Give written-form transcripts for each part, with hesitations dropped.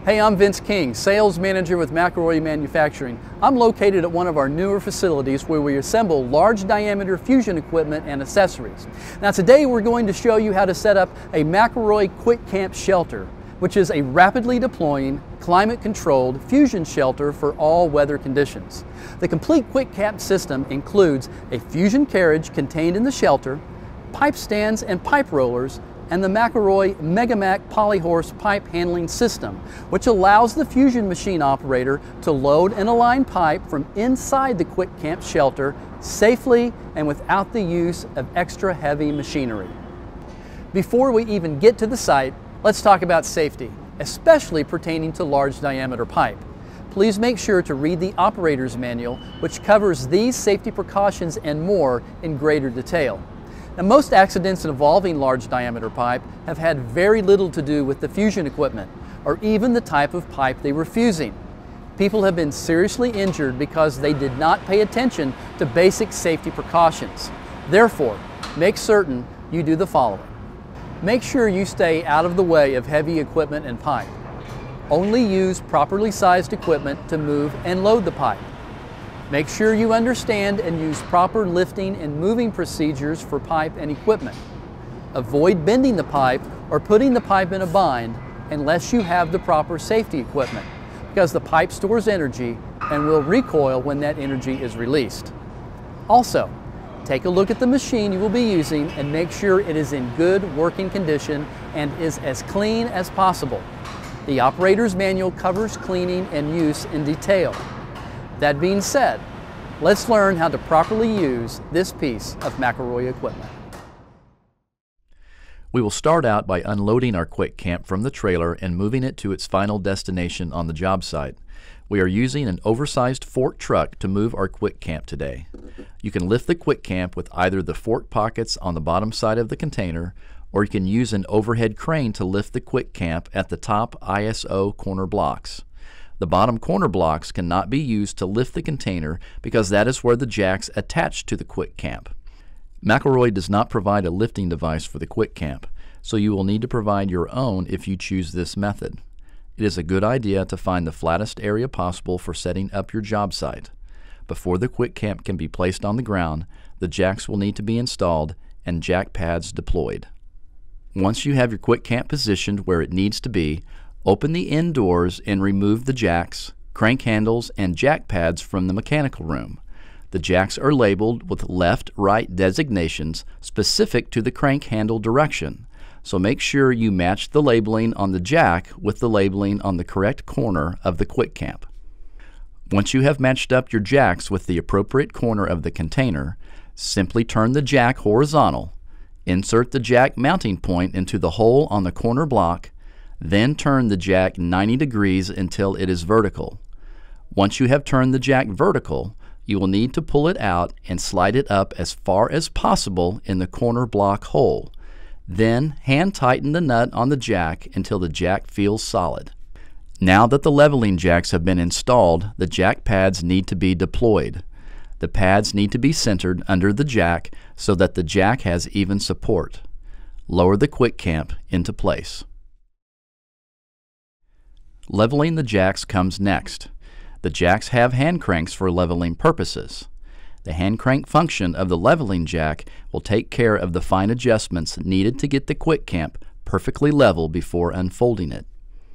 Hey, I'm Vince King, Sales Manager with McElroy Manufacturing. I'm located at one of our newer facilities where we assemble large diameter fusion equipment and accessories. Now today we're going to show you how to set up a McElroy QuickCamp shelter, which is a rapidly deploying, climate-controlled fusion shelter for all weather conditions. The complete QuickCamp system includes a fusion carriage contained in the shelter, pipe stands and pipe rollers, and the McElroy MegaMac Polyhorse pipe handling system, which allows the fusion machine operator to load and align pipe from inside the QuickCamp shelter safely and without the use of extra heavy machinery. Before we even get to the site, let's talk about safety, especially pertaining to large diameter pipe. Please make sure to read the operator's manual, which covers these safety precautions and more in greater detail. Now, most accidents involving large diameter pipe have had very little to do with the fusion equipment or even the type of pipe they were fusing. People have been seriously injured because they did not pay attention to basic safety precautions. Therefore, make certain you do the following. Make sure you stay out of the way of heavy equipment and pipe. Only use properly sized equipment to move and load the pipe. Make sure you understand and use proper lifting and moving procedures for pipe and equipment. Avoid bending the pipe or putting the pipe in a bind unless you have the proper safety equipment, because the pipe stores energy and will recoil when that energy is released. Also, take a look at the machine you will be using and make sure it is in good working condition and is as clean as possible. The operator's manual covers cleaning and use in detail. That being said, let's learn how to properly use this piece of McElroy equipment. We will start out by unloading our QuickCamp from the trailer and moving it to its final destination on the job site. We are using an oversized fork truck to move our QuickCamp today. You can lift the QuickCamp with either the fork pockets on the bottom side of the container, or you can use an overhead crane to lift the QuickCamp at the top ISO corner blocks. The bottom corner blocks cannot be used to lift the container because that is where the jacks attach to the QuickCamp. McElroy does not provide a lifting device for the QuickCamp, so you will need to provide your own if you choose this method. It is a good idea to find the flattest area possible for setting up your job site. Before the QuickCamp can be placed on the ground, the jacks will need to be installed and jack pads deployed. Once you have your QuickCamp positioned where it needs to be, open the end doors and remove the jacks, crank handles, and jack pads from the mechanical room. The jacks are labeled with left-right designations specific to the crank handle direction, so make sure you match the labeling on the jack with the labeling on the correct corner of the QuickCamp. Once you have matched up your jacks with the appropriate corner of the container, simply turn the jack horizontal, insert the jack mounting point into the hole on the corner block, then turn the jack 90 degrees until it is vertical. Once you have turned the jack vertical, you will need to pull it out and slide it up as far as possible in the corner block hole. Then hand tighten the nut on the jack until the jack feels solid. Now that the leveling jacks have been installed, the jack pads need to be deployed. The pads need to be centered under the jack so that the jack has even support. Lower the QuickCamp into place. Leveling the jacks comes next. The jacks have hand cranks for leveling purposes. The hand crank function of the leveling jack will take care of the fine adjustments needed to get the QuickCamp perfectly level before unfolding it.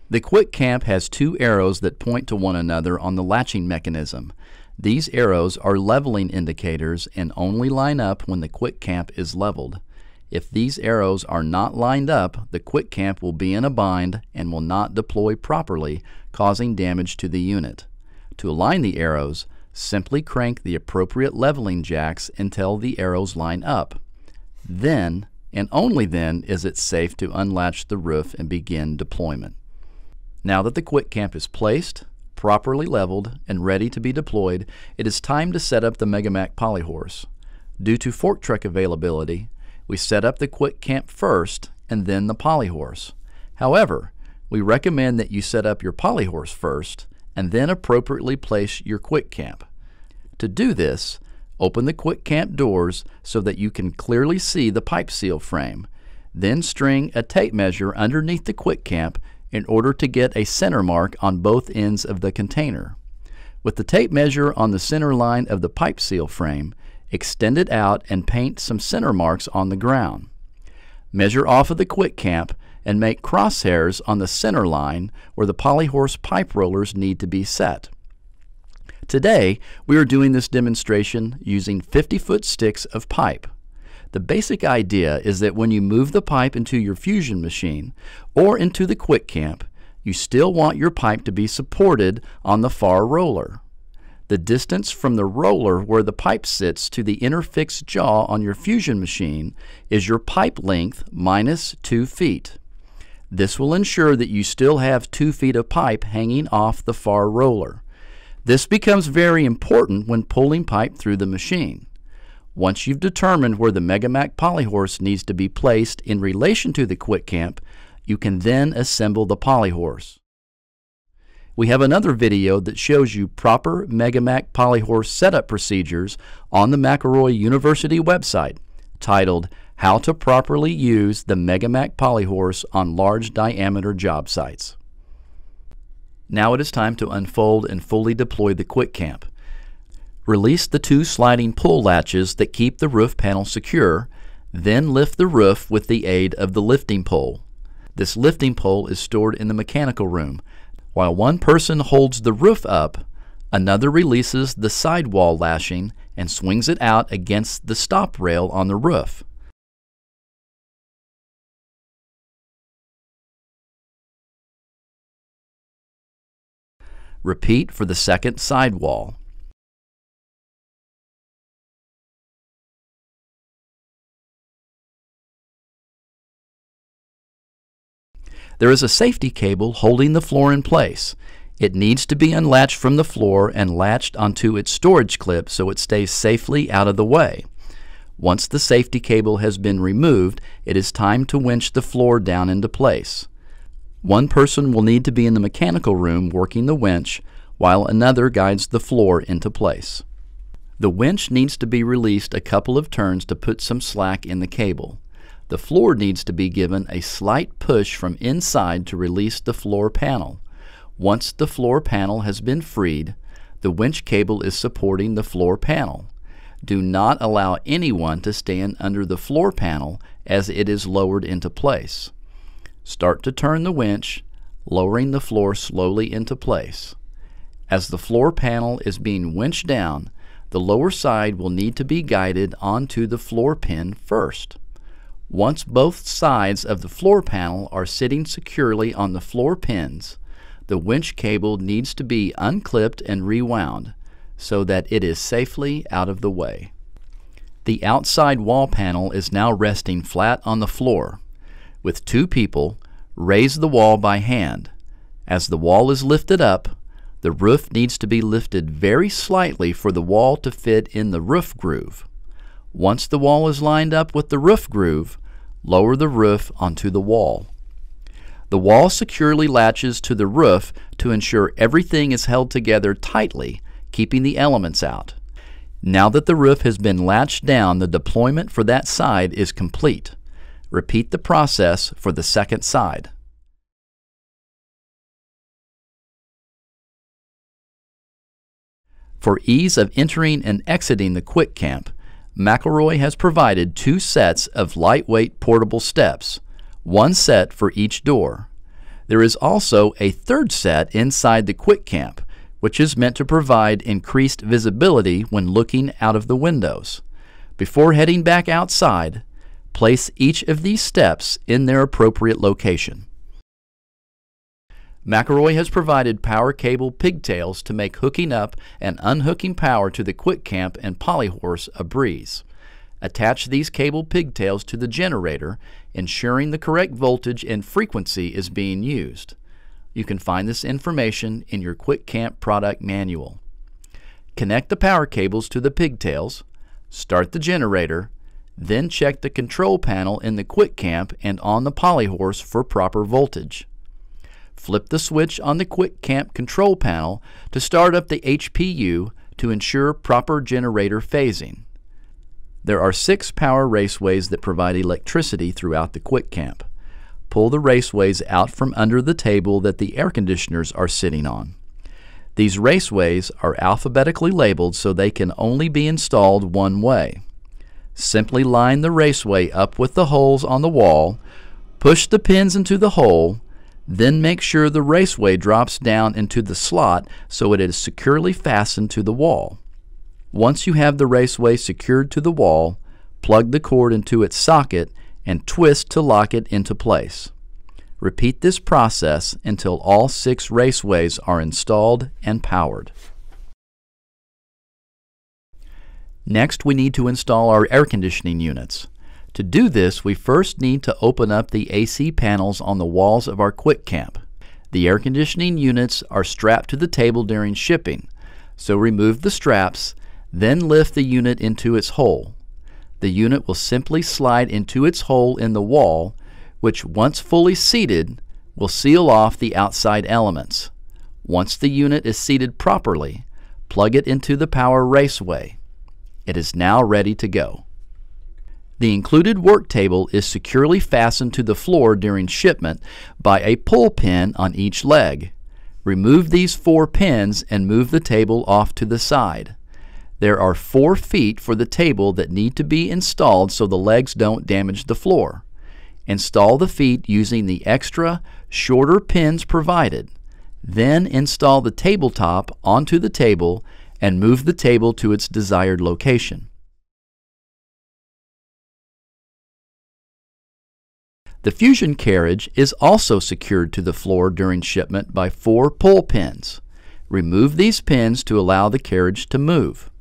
The QuickCamp has two arrows that point to one another on the latching mechanism. These arrows are leveling indicators and only line up when the QuickCamp is leveled. If these arrows are not lined up, the QuickCamp will be in a bind and will not deploy properly, causing damage to the unit. To align the arrows, simply crank the appropriate leveling jacks until the arrows line up. Then, and only then, is it safe to unlatch the roof and begin deployment. Now that the QuickCamp is placed, properly leveled, and ready to be deployed, it is time to set up the MegaMac Polyhorse. Due to fork truck availability, we set up the QuickCamp first and then the Polyhorse. However, we recommend that you set up your Polyhorse first and then appropriately place your QuickCamp. To do this, open the QuickCamp doors so that you can clearly see the pipe seal frame. Then string a tape measure underneath the QuickCamp in order to get a center mark on both ends of the container. With the tape measure on the center line of the pipe seal frame, extend it out and paint some center marks on the ground. Measure off of the QuickCamp and make crosshairs on the center line where the polyhorse pipe rollers need to be set. Today, we are doing this demonstration using 50-foot sticks of pipe. The basic idea is that when you move the pipe into your fusion machine or into the QuickCamp, you still want your pipe to be supported on the far roller. The distance from the roller where the pipe sits to the inner fixed jaw on your fusion machine is your pipe length minus 2 feet. This will ensure that you still have 2 feet of pipe hanging off the far roller. This becomes very important when pulling pipe through the machine. Once you've determined where the MegaMac Polyhorse needs to be placed in relation to the QuickCamp, you can then assemble the Polyhorse. We have another video that shows you proper MegaMac Polyhorse setup procedures on the McElroy University website titled How to Properly Use the MegaMac Polyhorse on Large Diameter Job Sites. Now it is time to unfold and fully deploy the QuickCamp. Release the 2 sliding pull latches that keep the roof panel secure, then lift the roof with the aid of the lifting pole. This lifting pole is stored in the mechanical room. While one person holds the roof up, another releases the sidewall lashing and swings it out against the stop rail on the roof. Repeat for the second sidewall. There is a safety cable holding the floor in place. It needs to be unlatched from the floor and latched onto its storage clip so it stays safely out of the way. Once the safety cable has been removed, it is time to winch the floor down into place. One person will need to be in the mechanical room working the winch, while another guides the floor into place. The winch needs to be released a couple of turns to put some slack in the cable. The floor needs to be given a slight push from inside to release the floor panel. Once the floor panel has been freed, the winch cable is supporting the floor panel. Do not allow anyone to stand under the floor panel as it is lowered into place. Start to turn the winch, lowering the floor slowly into place. As the floor panel is being winched down, the lower side will need to be guided onto the floor pin first. Once both sides of the floor panel are sitting securely on the floor pins, the winch cable needs to be unclipped and rewound so that it is safely out of the way. The outside wall panel is now resting flat on the floor. With 2 people, raise the wall by hand. As the wall is lifted up, the roof needs to be lifted very slightly for the wall to fit in the roof groove. Once the wall is lined up with the roof groove, lower the roof onto the wall. The wall securely latches to the roof to ensure everything is held together tightly, keeping the elements out. Now that the roof has been latched down, the deployment for that side is complete. Repeat the process for the second side. For ease of entering and exiting the QuickCamp, McElroy has provided 2 sets of lightweight portable steps, 1 set for each door. There is also a 3rd set inside the QuickCamp, which is meant to provide increased visibility when looking out of the windows. Before heading back outside, place each of these steps in their appropriate location. McElroy has provided power cable pigtails to make hooking up and unhooking power to the QuickCamp and Polyhorse a breeze. Attach these cable pigtails to the generator, ensuring the correct voltage and frequency is being used. You can find this information in your QuickCamp product manual. Connect the power cables to the pigtails, start the generator, then check the control panel in the QuickCamp and on the Polyhorse for proper voltage. Flip the switch on the QuickCamp control panel to start up the HPU to ensure proper generator phasing. There are 6 power raceways that provide electricity throughout the QuickCamp. pull the raceways out from under the table that the air conditioners are sitting on. These raceways are alphabetically labeled so they can only be installed one way. Simply line the raceway up with the holes on the wall, push the pins into the hole, then make sure the raceway drops down into the slot so it is securely fastened to the wall. Once you have the raceway secured to the wall, plug the cord into its socket and twist to lock it into place. Repeat this process until all 6 raceways are installed and powered. Next, we need to install our air conditioning units. To do this, we first need to open up the AC panels on the walls of our QuickCamp. The air conditioning units are strapped to the table during shipping, so remove the straps, then lift the unit into its hole. The unit will simply slide into its hole in the wall, which once fully seated will seal off the outside elements. Once the unit is seated properly, plug it into the power raceway. It is now ready to go. The included work table is securely fastened to the floor during shipment by a pull pin on each leg. Remove these 4 pins and move the table off to the side. There are 4 feet for the table that need to be installed so the legs don't damage the floor. Install the feet using the extra, shorter pins provided. Then install the tabletop onto the table and move the table to its desired location. The fusion carriage is also secured to the floor during shipment by 4 pull pins. Remove these pins to allow the carriage to move.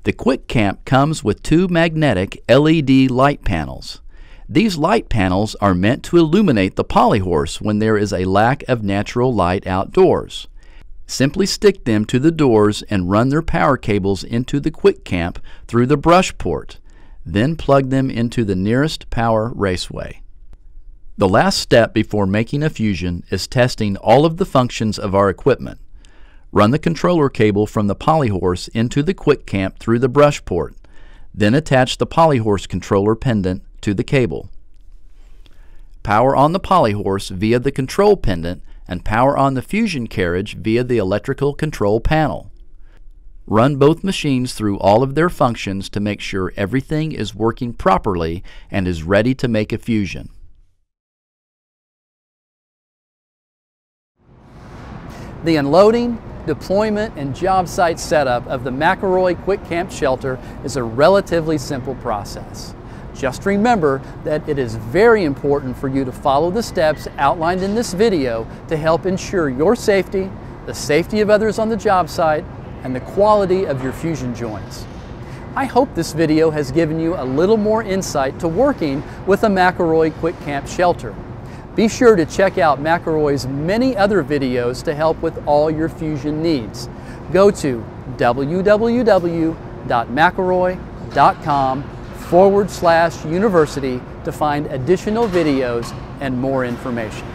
The QuickCamp comes with 2 magnetic LED light panels. These light panels are meant to illuminate the polyhorse when there is a lack of natural light outdoors. Simply stick them to the doors and run their power cables into the QuickCamp through the brush port. Then plug them into the nearest power raceway. The last step before making a fusion is testing all of the functions of our equipment. Run the controller cable from the polyhorse into the QuickCamp through the brush port. Then attach the polyhorse controller pendant to the cable. Power on the polyhorse via the control pendant and power on the fusion carriage via the electrical control panel. Run both machines through all of their functions to make sure everything is working properly and is ready to make a fusion. The unloading, deployment, and job site setup of the McElroy QuickCamp shelter is a relatively simple process. Just remember that it is very important for you to follow the steps outlined in this video to help ensure your safety, the safety of others on the job site, and the quality of your fusion joints. I hope this video has given you a little more insight to working with a McElroy QuickCamp shelter. Be sure to check out McElroy's many other videos to help with all your fusion needs. Go to www.mcelroy.com/university to find additional videos and more information.